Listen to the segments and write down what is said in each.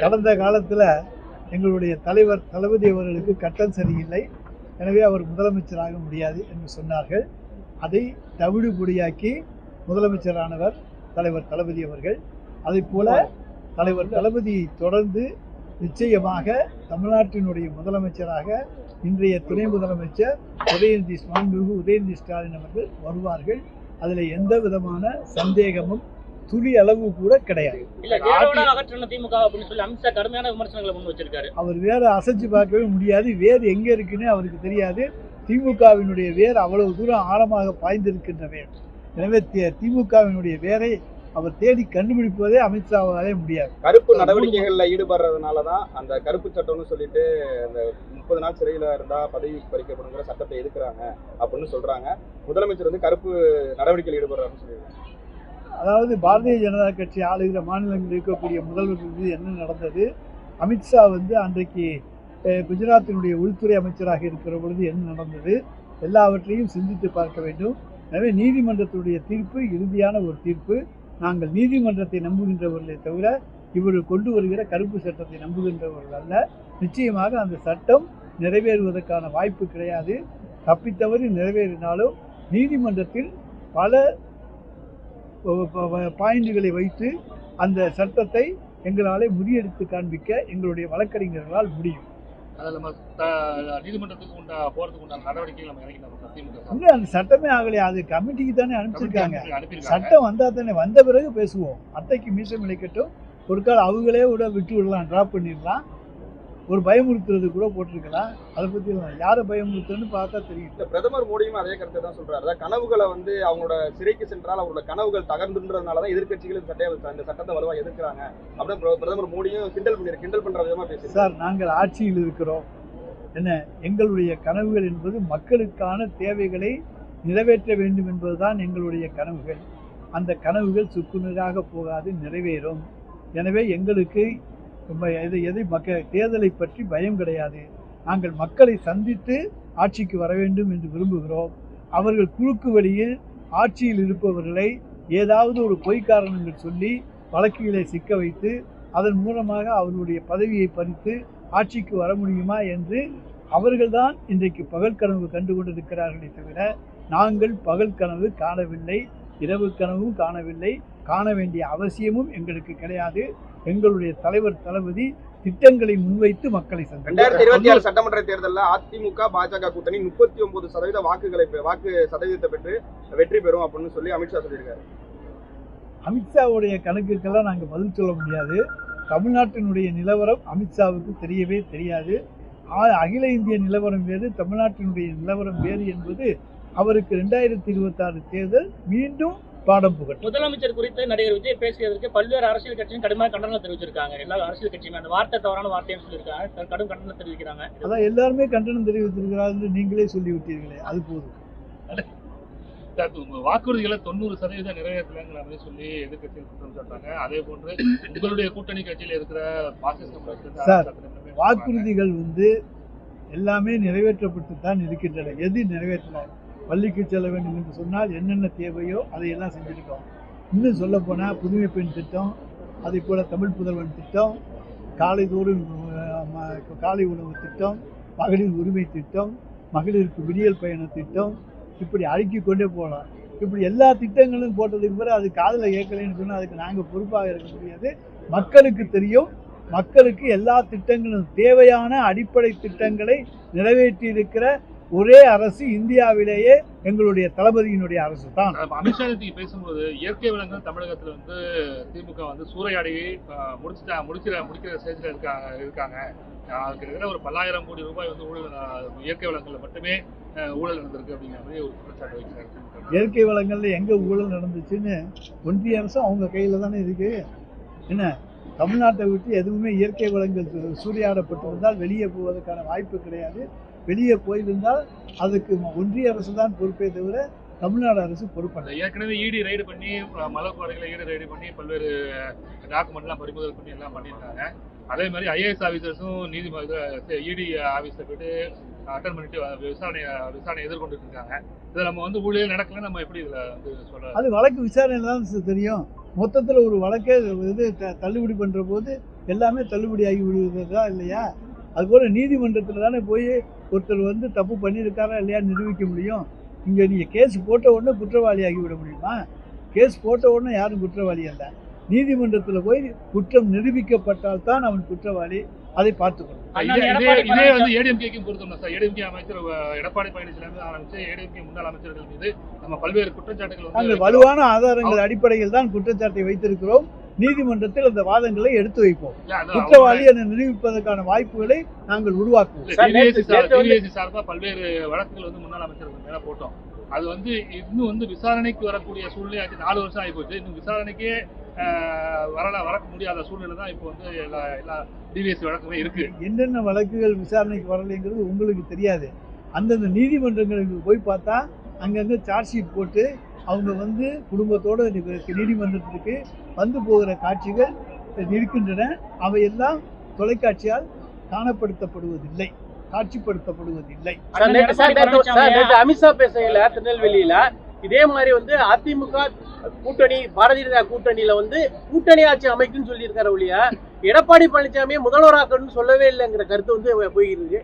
கடந்த காலத்தில் எங்களுடைய தலைவர் தளபதி அவர்களுக்கு கட்டம் சரியில்லை, எனவே அவர் முதலமைச்சராக முடியாது என்று சொன்னார்கள். அதை தவிடு பொடியாக்கி முதலமைச்சரானவர் தலைவர் தளபதி அவர்கள். அதை போல தலைவர் தளபதி தொடர்ந்து நிச்சயமாக தமிழ்நாட்டினுடைய முதலமைச்சராக இன்றைய துணை முதலமைச்சர் உதயநிதி ஸ்டாலின் அவர்கள் வருவார்கள். அதில் எந்த விதமான சந்தேகமும் துளி அளவு கூட கிடையாது. அவர் வேற அசைச்சு பார்க்கவே முடியாது. வேர் எங்க இருக்குன்னு அவருக்கு தெரியாது. திமுகவினுடைய வேர் அவ்வளவு தூரம் ஆழமாக பாய்ந்திருக்கின்ற வேர். எனவே திமுகவினுடைய வேரை அவர் தேடி கண்டுபிடிப்பதே அமித்ஷாவாலே முடியாது. கருப்பு நடவடிக்கைகளில் ஈடுபடுறதுனாலதான் அந்த கருப்பு சட்டம்னு சொல்லிட்டு அந்த 30 நாள் சிறையில இருந்தா பதவி பறிக்கப்படுங்கிற சட்டத்தை எதுக்குறாங்க அப்படின்னு சொல்றாங்க. முதலமைச்சர் வந்து கருப்பு நடவடிக்கையில் ஈடுபடுறாருன்னு சொல்லியிருக்காங்க. அதாவது பாரதிய ஜனதா கட்சி ஆளுகிற மாநிலங்களில் இருக்கக்கூடிய முதல்வர்கள் மீது என்ன நடந்தது, அமித்ஷா அன்றைக்கு குஜராத்தினுடைய உள்துறை அமைச்சராக இருக்கிற பொழுது என்ன நடந்தது, எல்லாவற்றையும் சிந்தித்து பார்க்க வேண்டும். எனவே நீதிமன்றத்துடைய தீர்ப்பு இறுதியான ஒரு தீர்ப்பு. நாங்கள் நீதிமன்றத்தை நம்புகின்றவர்களே தவிர இவர்கள் கொண்டு வருகிற கருப்பு சட்டத்தை நம்புகின்றவர்கள் அல்ல. நிச்சயமாக அந்த சட்டம் நிறைவேறுவதற்கான வாய்ப்பு கிடையாது. தப்பித்தவறி நிறைவேறினாலும் நீதிமன்றத்தில் பல பாயிண்டுகளை வைத்து அந்த சட்டத்தை எங்களால் முறியடித்து காண்பிக்க எங்களுடைய வழக்கறிஞர்களால் முடியும். அந்த சட்டமே ஆகலையா, அது கமிட்டிக்கு தானே அனுப்பிச்சிருக்காங்க. சட்டம் வந்தா தானே, வந்த பிறகு பேசுவோம். அத்தைக்கு மீசம் இழைக்கட்டும். ஒரு கால் அவங்களே கூட விட்டு விடலாம், டிராப் பண்ணிடலாம். ஒரு பயமுறுத்துறது கூட போட்டிருக்கலாம். அதை பற்றி யாரை பயமுறுத்துன்னு பார்த்தா தெரியும். பிரதமர் மோடியும் அதே கருத்தை தான் சொல்றாரு. அதாவது கனவுகளை அவங்களோட சிறைக்கு சென்றால் அவங்களோட கனவுகள் தகர்ந்துன்றதுனாலதான் எதிர்கட்சிகள் இந்த சட்டத்தை வலுவா எதிர்க்கிறாங்க அப்படின்னு பிரதமர் மோடியும் கிண்டல் பண்ற விதமா பேசுறாரு. சார், நாங்கள் ஆட்சியில் இருக்கிறோம். என்ன, எங்களுடைய கனவுகள் என்பது மக்களுக்கான தேவைகளை நிறைவேற்ற வேண்டும் என்பதுதான் எங்களுடைய கனவுகள். அந்த கனவுகள் சுக்குநூறாக போகாது, நிறைவேறும். எனவே எங்களுக்கு தேர்தலை பற்றி பயம் கிடையாது. நாங்கள் மக்களை சந்தித்து ஆட்சிக்கு வர வேண்டும் என்று விரும்புகிறோம். அவர்கள் குறுக்கு வழியில் ஆட்சியில் இருப்பவர்களை ஏதாவது ஒரு பொய் காரணங்கள் சொல்லி வழக்குகளை சிக்க வைத்து அதன் மூலமாக அவர்களுடைய பதவியை பறித்து ஆட்சிக்கு வர முடியுமா என்று அவர்கள்தான் இன்றைக்கு பகல் கனவு கண்டு கொண்டிருக்கிறார்களே தவிர நாங்கள் பகல் கனவு காணவில்லை, இரவு கனவும் காணவில்லை. காண வேண்டிய அவசியமும் எங்களுக்கு கிடையாது. எங்களுடைய தலைவர் தளபதி திட்டங்களை முன்வைத்து மக்களை 2026 சட்டமன்ற தேர்தலில் அதிமுக பாஜக கூட்டணி 39% வாக்கு சதவீதத்தை பெற்று வெற்றி பெறும் அப்படின்னு சொல்லி அமித்ஷா சொல்லியிருக்காரு. அமித்ஷாவுடைய கணக்குக்கெல்லாம் நாங்கள் பதில் சொல்ல முடியாது. தமிழ்நாட்டினுடைய நிலவரம் அமித்ஷாவுக்கு தெரியவே தெரியாது. அகில இந்திய நிலவரம் வேறு, தமிழ்நாட்டினுடைய நிலவரம் வேறு என்பது அவருக்கு 2026 தேர்தல் மீண்டும் பாடம் புகட்டும். முதலமைச்சர் குறித்து நடிகர் விஜய் பேசியதற்கு பல்வேறு அரசியல் கட்சியும் கடுமையாக கண்டனம் தெரிவிச்சிருக்காங்க. எல்லா அரசியல் கட்சியுமே அந்த வார்த்தை தவறான வார்த்தைன்னு சொல்லியிருக்காங்க, கடும் கண்டனம் தெரிவிக்கிறாங்க. அதான் எல்லாருமே கண்டனம் தெரிவித்திருக்கிறார்கள், நீங்களே சொல்லிவிட்டீர்களே, அது போதும். வாக்குறுதிகளை 90% நிறைவேற்றலைங்கிற மாதிரி சொல்லி எதிர்கட்சிகள் குற்றம் சாட்டாங்க. அதே போன்று உங்களுடைய கூட்டணி கட்சியில் இருக்கிற சார், வாக்குறுதிகள் எல்லாமே நிறைவேற்றப்பட்டு தான் இருக்கின்றன. எது நிறைவேற்றல? பள்ளிக்கு செல்ல வேண்டும் என்று சொன்னால் என்னென்ன தேவையோ அதையெல்லாம் செஞ்சுருக்கோம். இன்னும் சொல்ல போனால் புதுமை பெண் திட்டம், அதே போல் தமிழ் புதல்வன் திட்டம், காலைதோறும் காலை உணவு திட்டம், மகளிர் உரிமை திட்டம், மகளிருக்கு விடியல் பயண திட்டம், இப்படி அடுக்கி கொண்டே போகலாம். இப்படி எல்லா திட்டங்களும் போட்டதுக்கு பிறகு அது காதில் கேட்கலன்னு சொன்னால் அதுக்கு நாங்கள் பொறுப்பாக இருக்க முடியாது. மக்களுக்கு தெரியும். மக்களுக்கு எல்லா திட்டங்களும் தேவையான அடிப்படை திட்டங்களை நிறைவேற்றி இருக்கிற ஒரே அரசு இந்தியாவிலேயே எங்களுடைய தளபதியினுடைய அரசு தான். அமித்ஷா பேசும்போது இயற்கை விலங்குகள் தமிழகத்தில் திமுக சூறையாடி முடிக்கிற ஸ்டேஜில் இருக்காங்க. கிட்டத்தட்ட ஒரு 10,000 கோடி ரூபாய் ஊழல் இயற்கை வளங்களில் மட்டுமே ஊழல் நடந்திருக்கு அப்படிங்கிற மாதிரி ஒரு குற்றச்சாட்டு வைக்கிறாங்க. இயற்கை வளங்கள்ல எங்க ஊழல் நடந்துச்சுன்னு ஒன்றிய அரசு அவங்க கையில தானே இருக்கு. என்ன, தமிழ்நாட்டை விட்டு எதுவுமே இயற்கை வளங்கள் சூறையாடப்பட்டிருந்தால் வெளியே போவதற்கான வாய்ப்பு கிடையாது. வெளியே போயிருந்தால் அதுக்கு ஒன்றிய அரசு தான் பொறுப்பே தவிர தமிழ்நாடு அரசு பொறுப்பல்ல. ஏற்கனவே இடி ரைடு பண்ணி மலைக்குவாரிகளை ரைடு பண்ணி பல்வேறு டாக்குமெண்ட்லாம் பறிமுதல் பண்ணி எல்லாம் பண்ணியிருக்காங்க. அதே மாதிரி ஐஏஎஸ் ஆஃபீஸர்ஸும் இடி ஆஃபீஸில் போய்ட்டு அட்டன் பண்ணிட்டு விசாரணை எதிர்கொண்டு இருக்காங்க. இதை நம்ம ஊழியர் நடக்கல, நம்ம எப்படி இதில் சொல்ல? அது வழக்கு விசாரணை தான் தெரியும். மொத்தத்தில் ஒரு வழக்கே தள்ளுபடி பண்ணுற போது எல்லாமே தள்ளுபடியாகி விடுவதா இல்லையா? அதுபோல் நீதிமன்றத்தில் தானே போய் ஒருத்தர் வந்து தப்பு பண்ணியிருக்காரா இல்லையா நிரூபிக்க முடியும். இங்கே நீங்கள் கேஸ் போட்ட உடனே குற்றவாளி ஆகிவிட முடியுமா? கேஸ் போட்ட உடனே யாரும் குற்றவாளி அல்ல. நீதிமன்றத்தில் போய் குற்றம் நிரூபிக்கப்பட்டால் தான் அவன் குற்றவாளி. அதை பார்த்துக்கணும். இதே வந்து ஏடிஎம்கேக்கும் பொறுத்தோம்னா சார், ஏடிஎம்கே அமைச்சர் எடப்பாடி பழனிசாமி ஆரம்பிச்சு ஏடிஎம்கே முன்னாள் அமைச்சர்கள் மீது நம்ம பல்வேறு குற்றச்சாட்டுகள் நாங்கள் வலுவான ஆதாரங்கள் அடிப்படையில் தான் குற்றச்சாட்டை வைத்திருக்கிறோம். நீதிமன்றத்தில் அந்த வாதங்களை எடுத்து வைப்போம். குற்றவாளி என நிரூபிப்பதற்கான வாய்ப்புகளை நாங்கள் உருவாக்குவோம். டிவிஎஸ்சி சார்பாக பல்வேறு வழக்குகள் வந்து முன்னாள் அமைச்சர்கள் மேல போட்டோம். அது வந்து இன்னும் வந்து விசாரணைக்கு வரக்கூடிய சூழ்நிலை ஆச்சு. 4 வருஷம் ஆகி போச்சு. இன்னும் விசாரணைக்கே வரக்க முடியாத சூழ்நிலை தான் இப்போ வந்து எல்லா டிவிஎஸ்சி வழக்குமே இருக்கு. என்னென்ன வழக்குகள் விசாரணைக்கு வரலைங்கிறது உங்களுக்கு தெரியாது. அந்தந்த நீதிமன்றங்களுக்கு போய் பார்த்தா அங்கங்கே சார்ஜ் ஷீட் போட்டு அவங்க வந்து குடும்பத்தோடு நீதிமன்றத்துக்கு வந்து போகிற காட்சிகள் இருக்கின்றன. அவையெல்லாம் தொலைக்காட்சியால் காணப்படுத்தப்படுவதில்லை, காட்சிப்படுத்தப்படுவதில்லை. அமித்ஷா பேசுகையில திருநெல்வேலியில இதே மாதிரி வந்து அதிமுக கூட்டணி பாரதிய ஜனதா கூட்டணியில வந்து கூட்டணி ஆட்சி அமைக்குன்னு சொல்லியிருக்காரு ஒழிய எடப்பாடி பழனிசாமியை முதல்வராக்கணும்னு சொல்லவே இல்லைங்கிற கருத்து வந்து போயிருக்கு.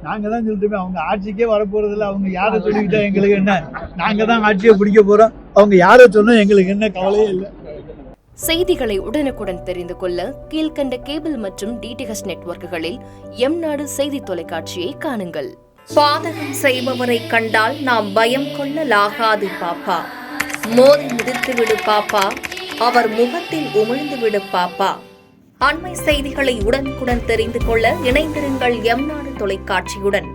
நாங்க தான் சொல்லிட்டுமே அவங்க ஆட்சிக்கே வரப்போறதில்ல. அவங்க யாரை சொல்லிக்கிட்டா எங்களுக்கு என்ன? நாங்க தான் ஆட்சியை பிடிக்க போறோம். அவங்க யாரை சொன்னா எங்களுக்கு என்ன கவலையே இல்லை. செய்திகளை உடனுக்குடன் தெரிந்து கொள்ள கீழ்கண்ட கேபிள் மற்றும் டிடிஹெச் நெட்வொர்க்குகளில் எம்நாடு செய்தி தொலைக்காட்சியை காணுங்கள். பாதகம் செய்பவரை கண்டால் நாம் பயம் கொள்ளலாகாது பாப்பா. மோதி மிதித்து விடு பாப்பா, அவர் முகத்தில் உமிழ்ந்து விடு பாப்பா. அண்மை செய்திகளை உடனுக்குடன் தெரிந்து கொள்ள இணைந்திருங்கள் எம்நாடு தொலைக்காட்சியுடன்.